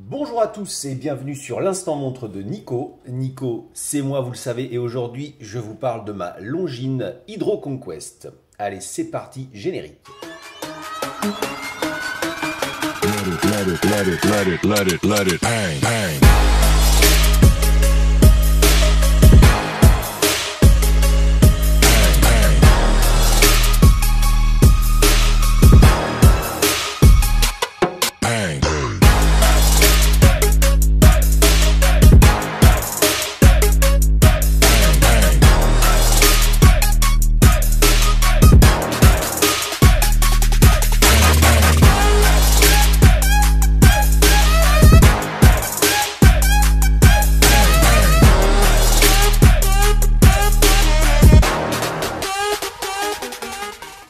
Bonjour à tous et bienvenue sur l'Instant Montre de Nico. Nico, c'est moi, vous le savez, et aujourd'hui, je vous parle de ma Longines Hydro Conquest. Allez, c'est parti, générique. Let it, bang, bang.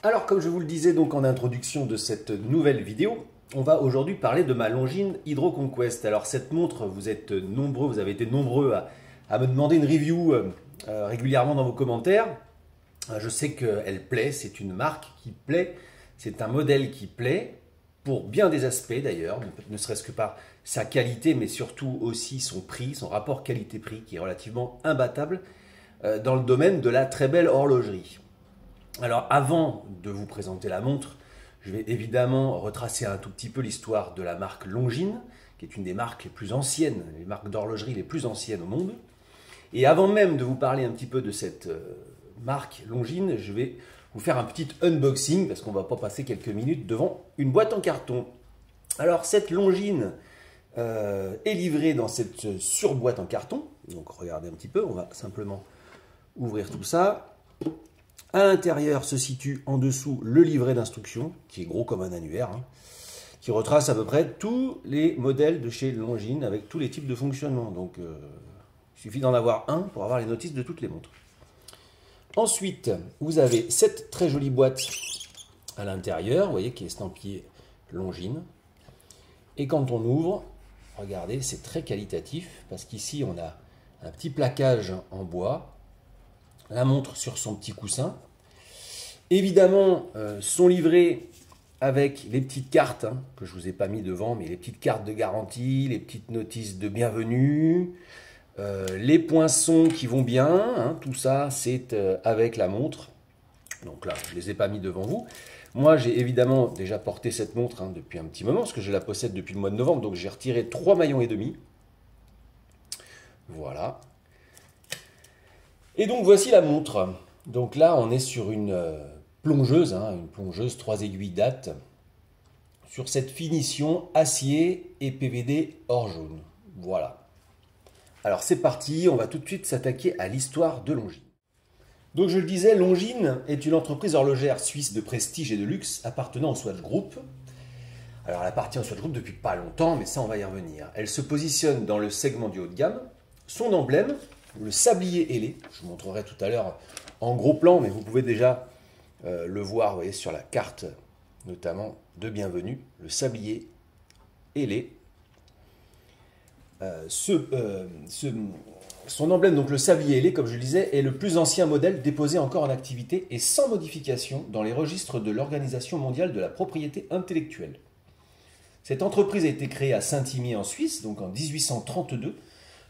Alors, comme je vous le disais donc en introduction de cette nouvelle vidéo, on va aujourd'hui parler de ma Longines Hydro Conquest. Alors cette montre, vous êtes nombreux, vous avez été nombreux à me demander une review régulièrement dans vos commentaires. Je sais qu'elle plaît, c'est une marque qui plaît, c'est un modèle qui plaît, pour bien des aspects d'ailleurs, ne serait-ce que par sa qualité, mais surtout aussi son prix, son rapport qualité-prix qui est relativement imbattable dans le domaine de la très belle horlogerie. Alors avant de vous présenter la montre, je vais évidemment retracer un tout petit peu l'histoire de la marque Longines, qui est une des marques les plus anciennes, les marques d'horlogerie les plus anciennes au monde. Et avant même de vous parler un petit peu de cette marque Longines, je vais vous faire un petit unboxing, parce qu'on ne va pas passer quelques minutes devant une boîte en carton. Alors cette Longines est livrée dans cette surboîte en carton. Donc regardez un petit peu, on va simplement ouvrir tout ça. À l'intérieur se situe en dessous le livret d'instruction, qui est gros comme un annuaire, qui retrace à peu près tous les modèles de chez Longines avec tous les types de fonctionnement. Donc il suffit d'en avoir un pour avoir les notices de toutes les montres. Ensuite, vous avez cette très jolie boîte à l'intérieur, vous voyez, qui est estampillée Longines. Et quand on ouvre, regardez, c'est très qualitatif, parce qu'ici on a un petit plaquage en bois, la montre sur son petit coussin. Évidemment, son livret avec les petites cartes, que je ne vous ai pas mis devant, mais les petites cartes de garantie, les petites notices de bienvenue, les poinçons qui vont bien, tout ça c'est avec la montre. Donc là, je ne les ai pas mis devant vous. Moi, j'ai évidemment déjà porté cette montre depuis un petit moment, parce que je la possède depuis le mois de novembre, donc j'ai retiré 3 maillons et demi. Voilà. Et donc voici la montre. Donc là on est sur une plongeuse 3 aiguilles date, sur cette finition acier et PVD or jaune. Voilà. Alors c'est parti, on va tout de suite s'attaquer à l'histoire de Longines. Donc je le disais, Longines est une entreprise horlogère suisse de prestige et de luxe appartenant au Swatch Group. Alors elle appartient au Swatch Group depuis pas longtemps, mais ça on va y revenir. Elle se positionne dans le segment du haut de gamme. Son emblème, le sablier ailé, je vous montrerai tout à l'heure en gros plan, mais vous pouvez déjà le voir, vous voyez, sur la carte notamment de bienvenue, le sablier ailé. Son emblème, donc le sablier ailé, comme je le disais, est le plus ancien modèle déposé encore en activité et sans modification dans les registres de l'Organisation mondiale de la propriété intellectuelle. Cette entreprise a été créée à Saint-Imier en Suisse, donc en 1832,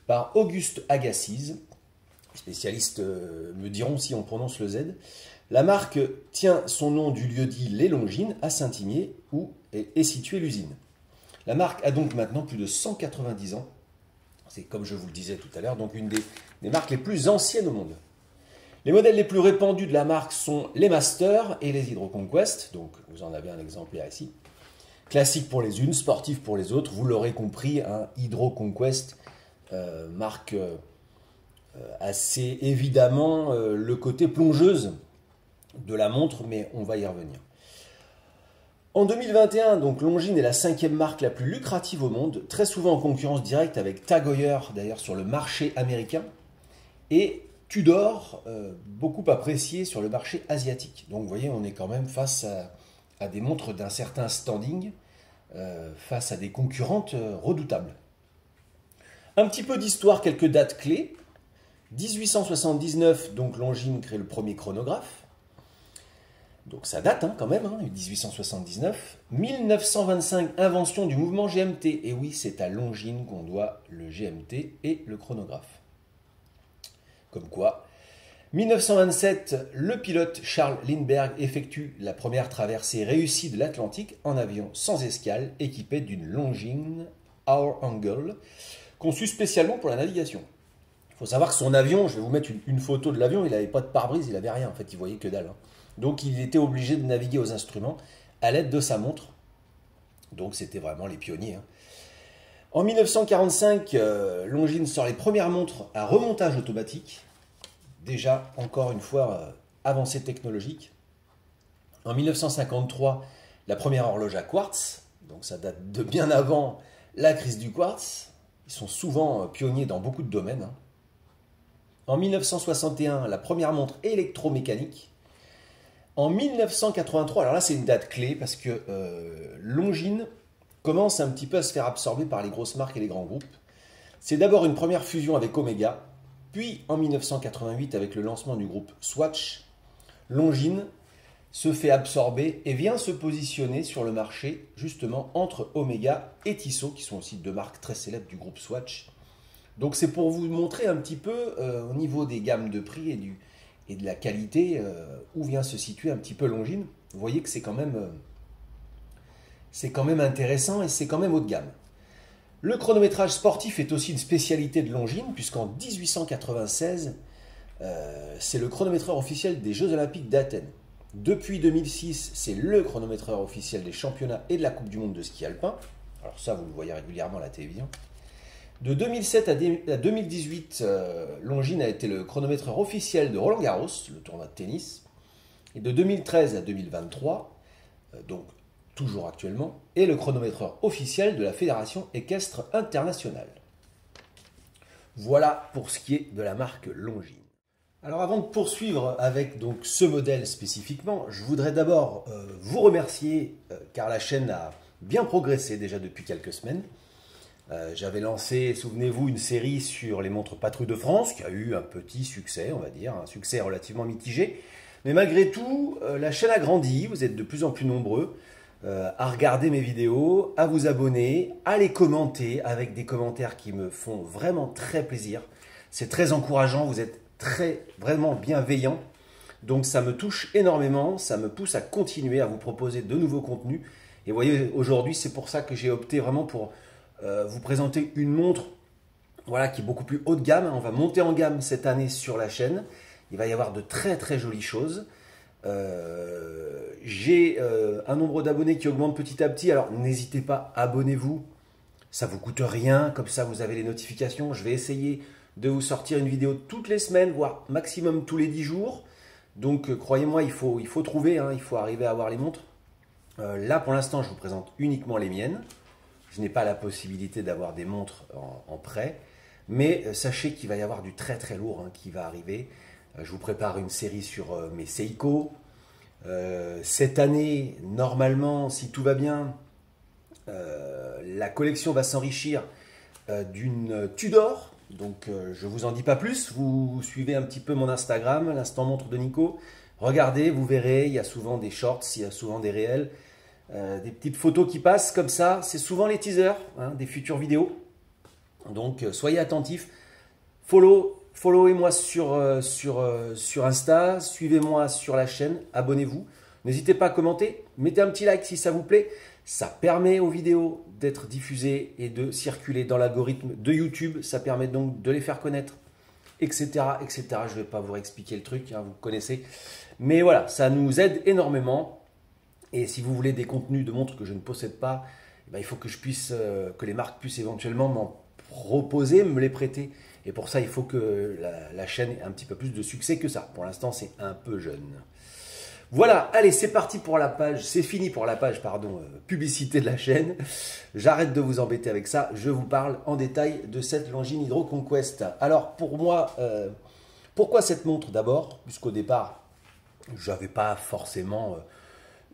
par Auguste Agassiz, spécialistes me diront si on prononce le Z. La marque tient son nom du lieu-dit Les Longines à Saint-Imier où est située l'usine. La marque a donc maintenant plus de 190 ans. C'est comme je vous le disais tout à l'heure, donc une des marques les plus anciennes au monde. Les modèles les plus répandus de la marque sont les Masters et les Hydro Conquest, donc vous en avez un exemplaire ici. Classique pour les unes, sportif pour les autres, vous l'aurez compris, Hydro Conquest marque assez évidemment le côté plongeuse de la montre, mais on va y revenir. En 2021, donc Longines est la 5e marque la plus lucrative au monde, très souvent en concurrence directe avec Tag Heuer, d'ailleurs sur le marché américain, et Tudor, beaucoup apprécié sur le marché asiatique. Donc vous voyez, on est quand même face à des montres d'un certain standing, face à des concurrentes redoutables. Un petit peu d'histoire, quelques dates clés. 1879, donc Longines crée le premier chronographe. Donc ça date quand même, 1879. 1925, invention du mouvement GMT. Et oui, c'est à Longines qu'on doit le GMT et le chronographe. Comme quoi. 1927, le pilote Charles Lindbergh effectue la première traversée réussie de l'Atlantique en avion sans escale, équipé d'une Longines Hour Angle, conçue spécialement pour la navigation. Il faut savoir que son avion, je vais vous mettre une photo de l'avion, il n'avait pas de pare-brise, il n'avait rien, en fait, il voyait que dalle. Donc il était obligé de naviguer aux instruments à l'aide de sa montre. Donc c'était vraiment les pionniers. En 1945, Longines sort les premières montres à remontage automatique. Déjà, encore une fois, avancée technologique. En 1953, la première horloge à quartz. Donc ça date de bien avant la crise du quartz. Ils sont souvent pionniers dans beaucoup de domaines. En 1961, la première montre électromécanique. En 1983, alors là c'est une date clé parce que Longines commence un petit peu à se faire absorber par les grosses marques et les grands groupes. C'est d'abord une première fusion avec Omega, puis en 1988 avec le lancement du groupe Swatch, Longines se fait absorber et vient se positionner sur le marché justement entre Omega et Tissot, qui sont aussi deux marques très célèbres du groupe Swatch. Donc c'est pour vous montrer un petit peu au niveau des gammes de prix et de la qualité où vient se situer un petit peu Longines. Vous voyez que c'est quand même intéressant et c'est quand même haut de gamme. Le chronométrage sportif est aussi une spécialité de Longines, puisqu'en 1896, c'est le chronométreur officiel des Jeux Olympiques d'Athènes. Depuis 2006, c'est le chronométreur officiel des championnats et de la Coupe du Monde de ski alpin. Alors ça, vous le voyez régulièrement à la télévision. De 2007 à 2018, Longines a été le chronométreur officiel de Roland-Garros, le tournoi de tennis. Et de 2013 à 2023, donc toujours actuellement, est le chronométreur officiel de la Fédération équestre internationale. Voilà pour ce qui est de la marque Longines. Alors avant de poursuivre avec donc ce modèle spécifiquement, je voudrais d'abord vous remercier car la chaîne a bien progressé déjà depuis quelques semaines. J'avais lancé, souvenez-vous, une série sur les montres Patrouille de France qui a eu un petit succès, on va dire, un succès relativement mitigé. Mais malgré tout, la chaîne a grandi, vous êtes de plus en plus nombreux à regarder mes vidéos, à vous abonner, à les commenter avec des commentaires qui me font vraiment très plaisir. C'est très encourageant, vous êtes vraiment bienveillants. Donc ça me touche énormément, ça me pousse à continuer à vous proposer de nouveaux contenus. Et vous voyez, aujourd'hui, c'est pour ça que j'ai opté vraiment pour vous présenter une montre qui est beaucoup plus haut de gamme. On va monter en gamme cette année sur la chaîne. Il va y avoir de très jolies choses. J'ai un nombre d'abonnés qui augmente petit à petit, alors n'hésitez pas, abonnez-vous, ça vous coûte rien, comme ça vous avez les notifications. Je vais essayer de vous sortir une vidéo toutes les semaines, voire maximum tous les 10 jours. Donc croyez-moi, il faut trouver, il faut arriver à avoir les montres. Là pour l'instant je vous présente uniquement les miennes, je n'ai pas la possibilité d'avoir des montres en prêt, mais sachez qu'il va y avoir du très lourd qui va arriver. Je vous prépare une série sur mes Seiko. Cette année, normalement, si tout va bien, la collection va s'enrichir d'une Tudor. Donc, je ne vous en dis pas plus. Vous suivez un petit peu mon Instagram, l'instant montre de Nico. Regardez, vous verrez, il y a souvent des shorts, il y a souvent des réels, des petites photos qui passent comme ça. C'est souvent les teasers des futures vidéos. Donc, soyez attentifs. Followez-moi sur Insta, suivez-moi sur la chaîne, abonnez-vous. N'hésitez pas à commenter, mettez un petit like si ça vous plaît. Ça permet aux vidéos d'être diffusées et de circuler dans l'algorithme de YouTube. Ça permet donc de les faire connaître, etc. etc. Je ne vais pas vous expliquer le truc, vous connaissez. Mais voilà, ça nous aide énormément. Et si vous voulez des contenus de montres que je ne possède pas, il faut que que les marques puissent éventuellement m'en proposer, me les prêter. Et pour ça, il faut que la chaîne ait un petit peu plus de succès que ça. Pour l'instant, c'est un peu jeune. Voilà, allez, c'est parti pour la page. C'est fini pour la page, publicité de la chaîne. J'arrête de vous embêter avec ça. Je vous parle en détail de cette Longines Hydro Conquest. Alors, pour moi, pourquoi cette montre d'abord? Puisqu'au départ, je n'avais pas forcément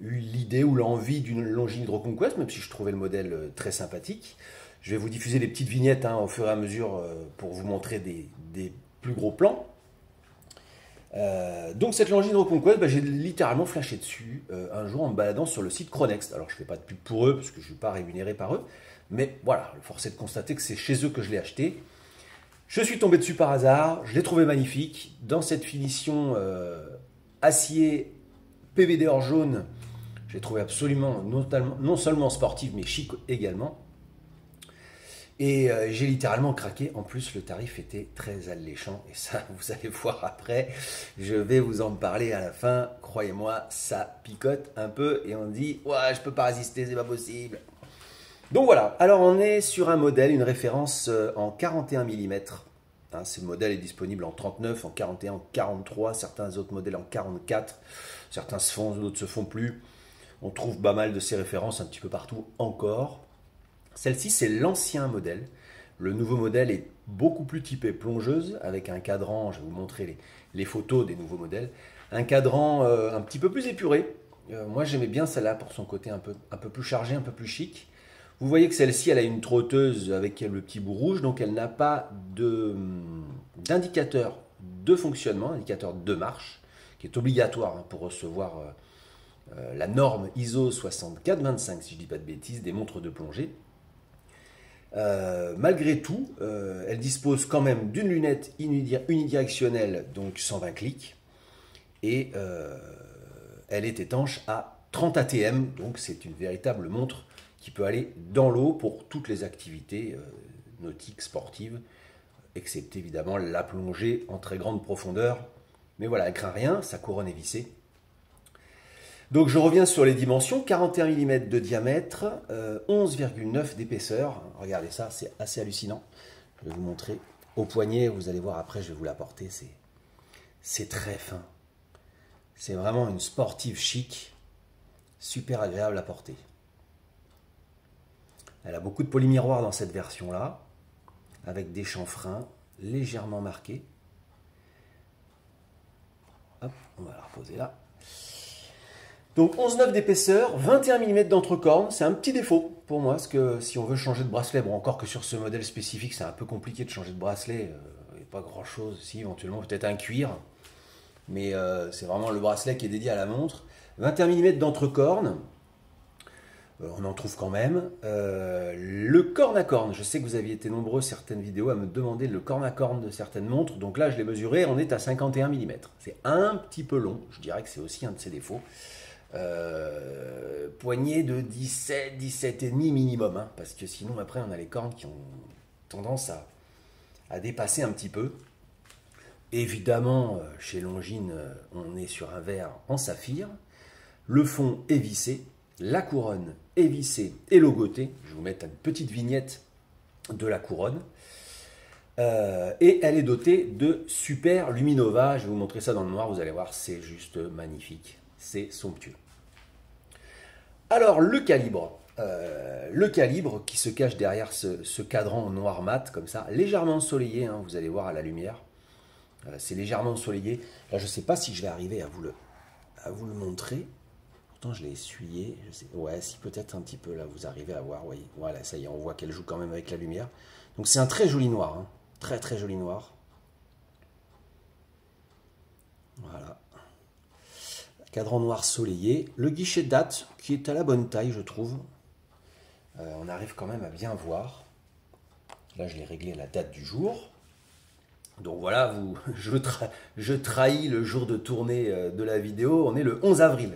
eu l'idée ou l'envie d'une Longines Hydro Conquest, même si je trouvais le modèle très sympathique. Je vais vous diffuser des petites vignettes au fur et à mesure pour vous montrer des plus gros plans. Donc cette Longines Hydro Conquest, j'ai littéralement flashé dessus un jour en me baladant sur le site Chronext. Alors je ne fais pas de pub pour eux parce que je ne suis pas rémunéré par eux. Mais voilà, force est de constater que c'est chez eux que je l'ai acheté. Je suis tombé dessus par hasard, je l'ai trouvé magnifique. Dans cette finition acier PVD or jaune, je l'ai trouvé absolument non seulement sportive mais chic également. Et j'ai littéralement craqué. En plus, le tarif était très alléchant. Et ça, vous allez voir après. Je vais vous en parler à la fin. Croyez-moi, ça picote un peu. Et on dit, ouais, je peux pas résister, c'est pas possible. Donc voilà. Alors, on est sur un modèle, une référence en 41 mm. Hein, ce modèle est disponible en 39, en 41, en 43. Certains autres modèles en 44. Certains se font, d'autres se font plus. On trouve pas mal de ces références un petit peu partout encore. Celle-ci, c'est l'ancien modèle. Le nouveau modèle est beaucoup plus typé plongeuse, avec un cadran, je vais vous montrer les photos des nouveaux modèles, un cadran un petit peu plus épuré. Moi, j'aimais bien celle-là pour son côté un peu plus chargé, un peu plus chic. Vous voyez que celle-ci, elle a une trotteuse avec le petit bout rouge, donc elle n'a pas d'indicateur de fonctionnement, indicateur de marche, qui est obligatoire pour recevoir la norme ISO 6425, si je ne dis pas de bêtises, des montres de plongée. Malgré tout, elle dispose quand même d'une lunette unidirectionnelle, donc 120 clics, et elle est étanche à 30 ATM, donc c'est une véritable montre qui peut aller dans l'eau pour toutes les activités nautiques, sportives, excepté évidemment la plongée en très grande profondeur. Mais voilà, elle craint rien, sa couronne est vissée. Donc je reviens sur les dimensions, 41 mm de diamètre, 11,9 d'épaisseur. Regardez ça, c'est assez hallucinant. Je vais vous montrer au poignet, vous allez voir après, je vais vous l'apporter. C'est très fin. C'est vraiment une sportive chic, super agréable à porter. Elle a beaucoup de polymiroirs dans cette version-là, avec des chanfreins légèrement marqués. Hop, on va la reposer là. Donc 11,9 d'épaisseur, 21 mm d'entrecorne, c'est un petit défaut pour moi, parce que si on veut changer de bracelet, bon encore que sur ce modèle spécifique, c'est un peu compliqué de changer de bracelet, il n'y a pas grand chose, si éventuellement peut-être un cuir, mais c'est vraiment le bracelet qui est dédié à la montre. 21 mm d'entrecorne, on en trouve quand même. Le corne à corne, je sais que vous aviez été nombreux certaines vidéos à me demander le corne à corne de certaines montres, donc là je l'ai mesuré, on est à 51 mm. C'est un petit peu long, je dirais que c'est aussi un de ses défauts. Poignée de 17, 17,5 minimum, hein, parce que sinon après on a les cornes qui ont tendance à dépasser un petit peu. Évidemment, chez Longines, on est sur un verre en saphir. Le fond est vissé, la couronne est vissée et logotée. Je vais vous mettre une petite vignette de la couronne. Et elle est dotée de Super Luminova. Je vais vous montrer ça dans le noir, vous allez voir, c'est juste magnifique. C'est somptueux. Alors, le calibre qui se cache derrière ce cadran en noir mat, comme ça, légèrement ensoleillé, hein, vous allez voir à la lumière. C'est légèrement ensoleillé. Là, je ne sais pas si je vais arriver à vous le montrer. Pourtant, je l'ai essuyé. Je sais, ouais, si peut-être un petit peu, là, vous arrivez à voir. Voyez, voilà, ça y est, on voit qu'elle joue quand même avec la lumière. Donc, c'est un très joli noir. Hein, très, très joli noir. Voilà. Cadran noir soleillé, le guichet de date qui est à la bonne taille je trouve, on arrive quand même à bien voir, là je l'ai réglé à la date du jour, donc voilà, je trahis le jour de tournée de la vidéo, on est le 11 avril.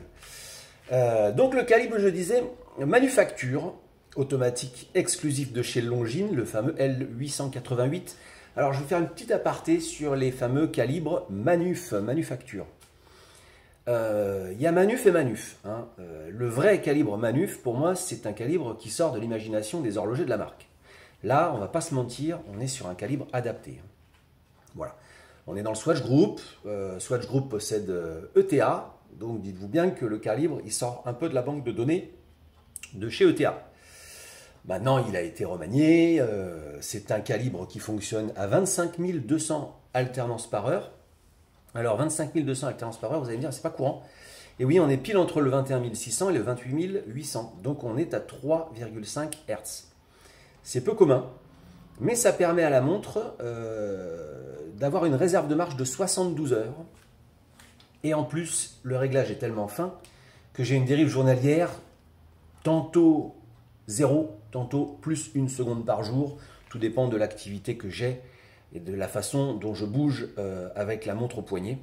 Donc le calibre je disais, manufacture, automatique exclusif de chez Longines, le fameux L888, alors je vais faire une petite aparté sur les fameux calibres manufacture. Il y a Manuf et Manuf. Hein. Le vrai calibre Manuf, pour moi, c'est un calibre qui sort de l'imagination des horlogers de la marque. Là, on ne va pas se mentir, on est sur un calibre adapté. Voilà. On est dans le Swatch Group. Swatch Group possède ETA. Donc, dites-vous bien que le calibre, il sort un peu de la banque de données de chez ETA. Maintenant, il a été remanié. C'est un calibre qui fonctionne à 25 200 alternances par heure. Alors 25 200 alternances par heure, vous allez me dire, c'est pas courant. Et oui, on est pile entre le 21 600 et le 28 800. Donc on est à 3,5 Hz. C'est peu commun, mais ça permet à la montre d'avoir une réserve de marche de 72 heures. Et en plus, le réglage est tellement fin que j'ai une dérive journalière, tantôt 0, tantôt plus 1 seconde par jour. Tout dépend de l'activité que j'ai et de la façon dont je bouge avec la montre au poignet.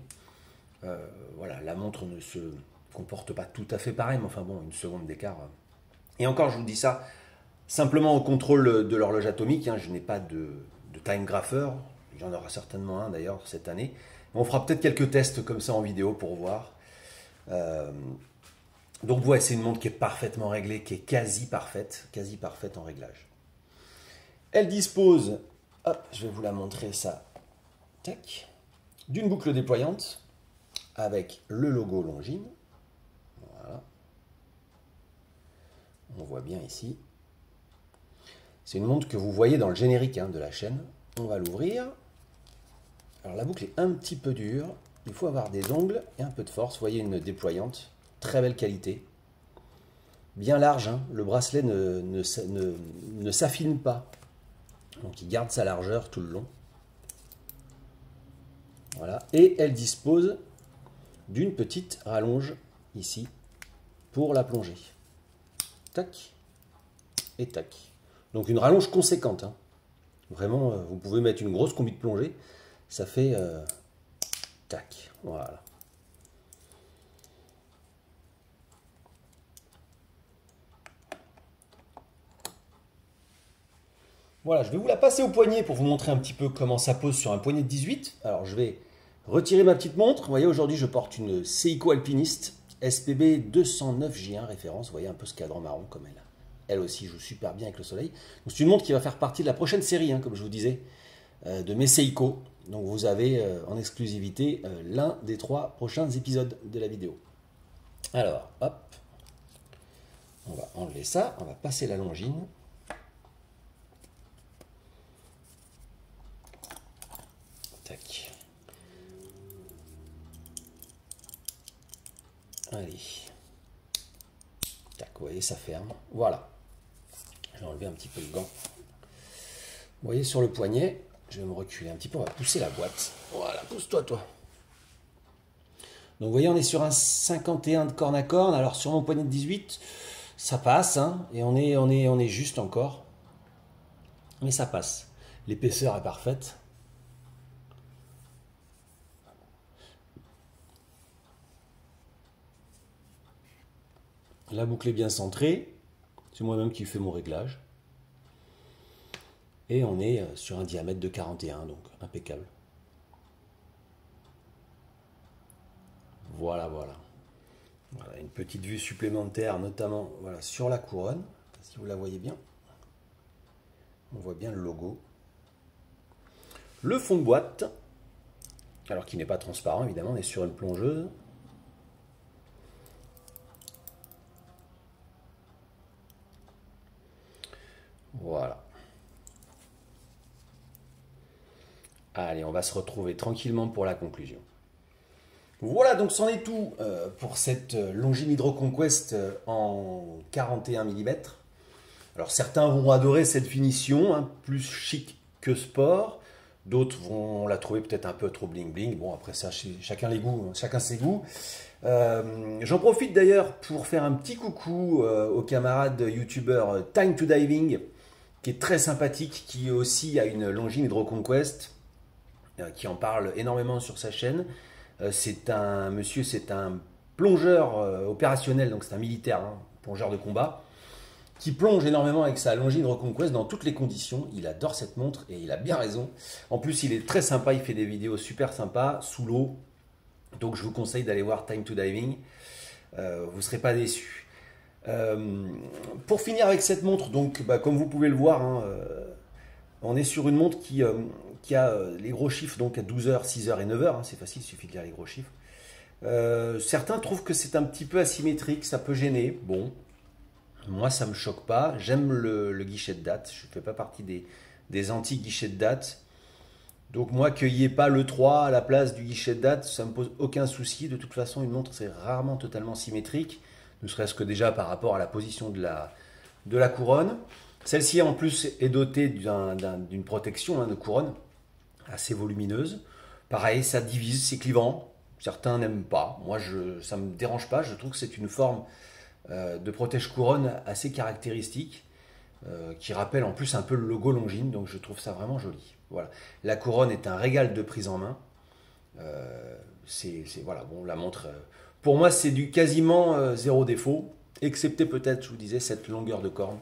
Voilà, la montre ne se comporte pas tout à fait pareil, mais enfin bon, 1 seconde d'écart. Et encore, je vous dis ça simplement au contrôle de l'horloge atomique. Hein, je n'ai pas de time grapher. Il y en aura certainement un d'ailleurs cette année. On fera peut-être quelques tests comme ça en vidéo pour voir. Donc ouais, c'est une montre qui est parfaitement réglée, qui est quasi parfaite en réglage. Elle dispose, hop, je vais vous la montrer ça, tac, d'une boucle déployante avec le logo Longines. Voilà. On voit bien ici. C'est une montre que vous voyez dans le générique de la chaîne. On va l'ouvrir. Alors la boucle est un petit peu dure. Il faut avoir des ongles et un peu de force. Vous voyez une déployante. Très belle qualité. Bien large. Hein. Le bracelet ne s'affine pas. Donc il garde sa largeur tout le long. Voilà. Et elle dispose d'une petite rallonge ici pour la plongée. Tac. Et tac. Donc une rallonge conséquente. Hein. Vraiment, vous pouvez mettre une grosse combi de plongée. Ça fait tac. Voilà. Voilà, je vais vous la passer au poignet pour vous montrer un petit peu comment ça pose sur un poignet de 18. Alors je vais retirer ma petite montre. Vous voyez, aujourd'hui je porte une Seiko Alpiniste SPB 209J1 référence. Vous voyez un peu ce cadran marron comme elle. Elle aussi joue super bien avec le soleil. C'est une montre qui va faire partie de la prochaine série, hein, comme je vous disais, de mes Seiko. Donc vous avez en exclusivité l'un des 3 prochains épisodes de la vidéo. Alors, hop, on va enlever ça, on va passer la longine. Tac. Allez. Tac, vous voyez, ça ferme. Voilà. Je vais enlever un petit peu le gant. Vous voyez sur le poignet, je vais me reculer un petit peu, on va pousser la boîte. Voilà, pousse-toi, toi. Donc vous voyez, on est sur un 51 de corne à corne. Alors sur mon poignet de 18, ça passe, hein, et on est juste encore. Mais ça passe. L'épaisseur est parfaite. La boucle est bien centrée. C'est moi-même qui fais mon réglage. Et on est sur un diamètre de 41, donc impeccable. Voilà, voilà. Voilà, une petite vue supplémentaire, notamment voilà, sur la couronne. Si vous la voyez bien. On voit bien le logo. Le fond de boîte, alors qui n'est pas transparent, évidemment, on est sur une plongeuse. Voilà. Allez, on va se retrouver tranquillement pour la conclusion. Voilà, donc c'en est tout pour cette Longines Hydro Conquest en 41 mm. Alors certains vont adorer cette finition, hein, plus chic que sport. D'autres vont la trouver peut-être un peu trop bling bling. Bon, après ça, chacun les goûts, chacun ses goûts. J'en profite d'ailleurs pour faire un petit coucou au camarade youtubeur Time to Diving, qui est très sympathique, qui aussi a une Longines Hydro Conquest, qui en parle énormément sur sa chaîne. C'est un monsieur, c'est un plongeur opérationnel, donc c'est un militaire, hein, plongeur de combat, qui plonge énormément avec sa Longines Hydro Conquest dans toutes les conditions. Il adore cette montre et il a bien raison. En plus, il est très sympa, il fait des vidéos super sympas sous l'eau. Donc je vous conseille d'aller voir Time to Diving. Vous ne serez pas déçus. Pour finir avec cette montre, donc comme vous pouvez le voir, hein, on est sur une montre qui a les gros chiffres donc à 12h, 6h et 9h. Hein, c'est facile, il suffit de lire les gros chiffres. Certains trouvent que c'est un petit peu asymétrique, ça peut gêner. Bon, moi ça ne me choque pas. J'aime le guichet de date. Je ne fais pas partie des anti-guichets de date. Donc moi, qu'il n'y ait pas le 3 à la place du guichet de date, ça ne me pose aucun souci. De toute façon, une montre, c'est rarement totalement symétrique. Ne serait-ce que déjà par rapport à la position de la couronne. Celle-ci, en plus, est dotée d'une protection de couronne assez volumineuse. Pareil, ça divise, c'est clivant. Certains n'aiment pas. Moi, ça ne me dérange pas. Je trouve que c'est une forme de protège-couronne assez caractéristique, qui rappelle en plus un peu le logo Longines, donc je trouve ça vraiment joli. Voilà. La couronne est un régal de prise en main. Voilà, bon, la montre, pour moi, c'est du quasiment zéro défaut, excepté peut-être, je vous disais, cette longueur de corne.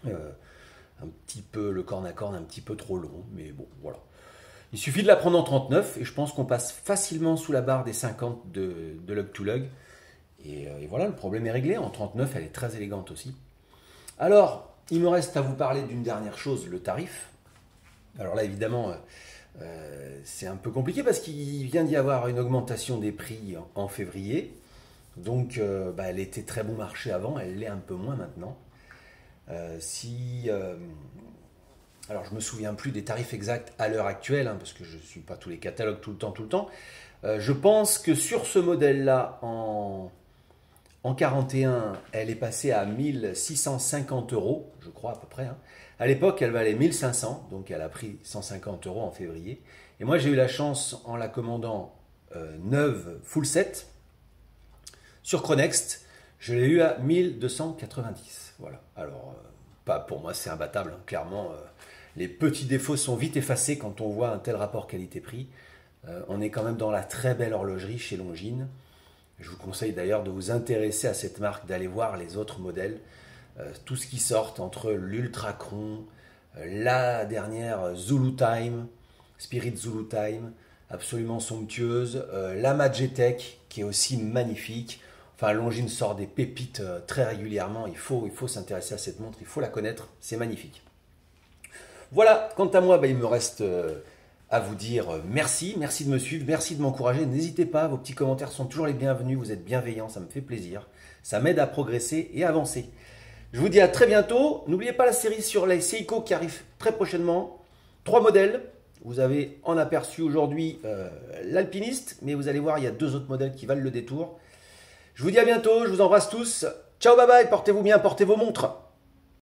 Un petit peu, le corne à corne un petit peu trop long, mais bon, voilà. Il suffit de la prendre en 39 et je pense qu'on passe facilement sous la barre des 50 de Lug to Lug. Et voilà, le problème est réglé. En 39, elle est très élégante aussi. Alors, il me reste à vous parler d'une dernière chose, le tarif. Alors là, évidemment, c'est un peu compliqué parce qu'il vient d'y avoir une augmentation des prix en février. Donc, elle était très bon marché avant, elle l'est un peu moins maintenant. Alors, je ne me souviens plus des tarifs exacts à l'heure actuelle, hein, parce que je ne suis pas tous les catalogues tout le temps. Je pense que sur ce modèle-là, en 41, elle est passée à 1650 €, je crois à peu près. Hein. À l'époque, elle valait 1500, donc elle a pris 150 € en février. Et moi, j'ai eu la chance, en la commandant neuve full set, sur Chronext, je l'ai eu à 1290. Voilà. Alors, pas pour moi, c'est imbattable, hein, clairement. Les petits défauts sont vite effacés quand on voit un tel rapport qualité-prix. On est quand même dans la très belle horlogerie chez Longines. Je vous conseille d'ailleurs de vous intéresser à cette marque, d'aller voir les autres modèles. Tout ce qui sort entre l'Ultracron, la dernière Zulu Time, Spirit Zulu Time, absolument somptueuse, la Magitech qui est aussi magnifique. Enfin, Longines sort des pépites très régulièrement. Il faut s'intéresser à cette montre, il faut la connaître, c'est magnifique. Voilà, quant à moi, il me reste à vous dire merci de me suivre, merci de m'encourager. N'hésitez pas, vos petits commentaires sont toujours les bienvenus, vous êtes bienveillants, ça me fait plaisir. Ça m'aide à progresser et avancer. Je vous dis à très bientôt. N'oubliez pas la série sur les Seiko qui arrive très prochainement. 3 modèles. Vous avez en aperçu aujourd'hui l'Alpiniste, mais vous allez voir, il y a 2 autres modèles qui valent le détour. Je vous dis à bientôt, je vous embrasse tous. Ciao, bye bye, portez-vous bien, portez vos montres.